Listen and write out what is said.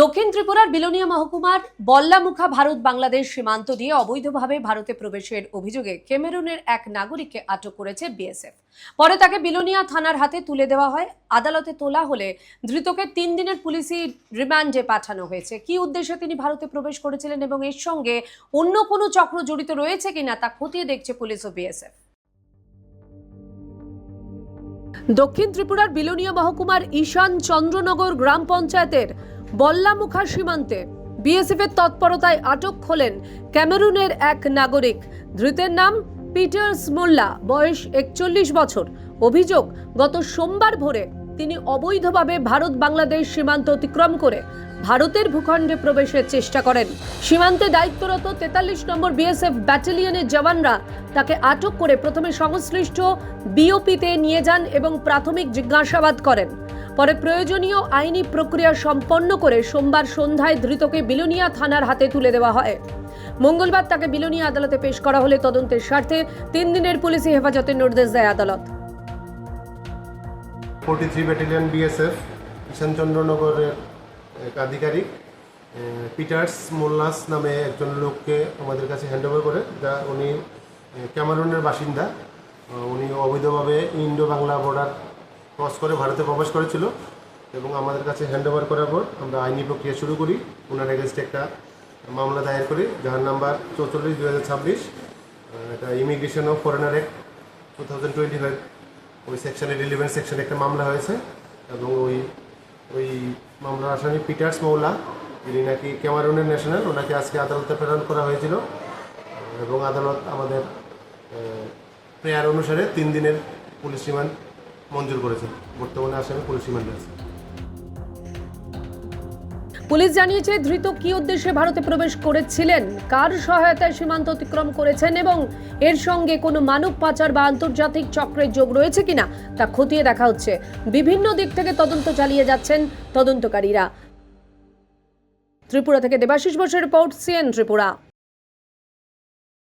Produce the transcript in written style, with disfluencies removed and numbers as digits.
দক্ষিণ ত্রিপুরার বিলোনিয়া মহকুমার বল্লামুখা ভারত বাংলাদেশ সীমান্ত দিয়ে অবৈধভাবে ভারতে প্রবেশের অভিযোগে ক্যামেরুনের এক নাগরিককে আটক করেছে বিএসএফ। পরে তাকে বিলোনিয়া থানার হাতে তুলে দেওয়া হয়। আদালতে তোলা হলে ধৃতকে 3 দিনের পুলিশি রিমান্ডে পাঠানো হয়েছে। কি উদ্দেশ্যে তিনি ভারতে প্রবেশ করেছিলেন এবং এর সঙ্গে অন্য কোনো চক্র জড়িত রয়েছে কিনা তা খতিয়ে দেখছে পুলিশ ও বিএসএফ। দক্ষিণ ত্রিপুরার বিলোনিয়া মহকুমার ঈশান চন্দ্রনগর গ্রাম পঞ্চায়েতের বল্লামুখা সীমান্তে বিএসএফ এর তৎপরতায় আটক হলেন ক্যামেরুনের এক নাগরিক। ধৃতের নাম পিটার্স মোল্লা, বয়স 41 বছর। অভিযোগ, গত সোমবার ভোরে তিনি অবৈধভাবে ভারত বাংলাদেশ সীমান্ত অতিক্রম করে ভারতের ভূখণ্ডে প্রবেশের চেষ্টা করেন। সীমান্তে দায়িত্বরত 43 নম্বর বিএসএফ ব্যাটালিয়নের জওয়ানরা তাকে আটক করে প্রথমে সংশ্লিষ্ট বিওপিতে নিয়ে যান এবং প্রাথমিক জিজ্ঞাসাবাদ করেন। পরে প্রয়োজনীয় আইনি প্রক্রিয়া সম্পন্ন করে সোমবার সন্ধ্যায় ধৃতকে বিলোনিয়া থানার হাতে তুলে দেওয়া হয়। মঙ্গলবার তাকে বিলোনিয়া আদালতে পেশ করা হলে তদন্তের স্বার্থে 3 দিনের পুলিশি হেফাজতের নির্দেশ দেয় আদালত। 43 ব্যাটালিয়ন বিএসএফ ঈশানচন্দ্রনগরের এক আধিকারিক পিটার্স মোল্লাস নামে একজন লোককে আমাদের কাছে হ্যান্ডওভার করে, যা উনি ক্যামেরুনের বাসিন্দা। উনি অবৈধভাবে ইন্ডো বাংলা বর্ডার ক্রস করে ভারতে প্রবেশ করেছিল এবং আমাদের কাছে হ্যান্ডওভার করার পর আমরা আইনি প্রক্রিয়া শুরু করি। ওনার এগেনস্টে একটা মামলা দায়ের করি, যার নাম্বার 44/2026। এটা ইমিগ্রেশন অফ ফরেনার অ্যাক্ট 2025, ওই সেকশনের রিলিভেন্ট সেকশনে একটা মামলা হয়েছে এবং ওই মামলার আসামি পিটার্স মোল্লা, যিনি নাকি ক্যামেরুনের ন্যাশনাল, ওনাকে আজকে আদালতে প্রেরণ করা হয়েছিল এবং আদালত আমাদের প্রেয়ার অনুসারে 3 দিনের পুলিশ রিমান্ড মঞ্জুর করেছে। বর্তমানে আসামি পুলিশ রিমান্ডে আছে। পুলিশ জানিয়েছে ধৃত কি উদ্দেশ্যে ভারতে প্রবেশ করেছিলেন, কার সহায়তায় সীমান্ত অতিক্রম করেছেন এবং এর সঙ্গে কোনো মানব পাচার বা আন্তর্জাতিক চক্রের যোগ রয়েছে কিনা তা খতিয়ে দেখা হচ্ছে। বিভিন্ন দিক থেকে তদন্ত চালিয়ে যাচ্ছেন তদন্তকারীরা। ত্রিপুরা থেকে দেবাশিস বসুর রিপোর্ট, সিএন ত্রিপুরা।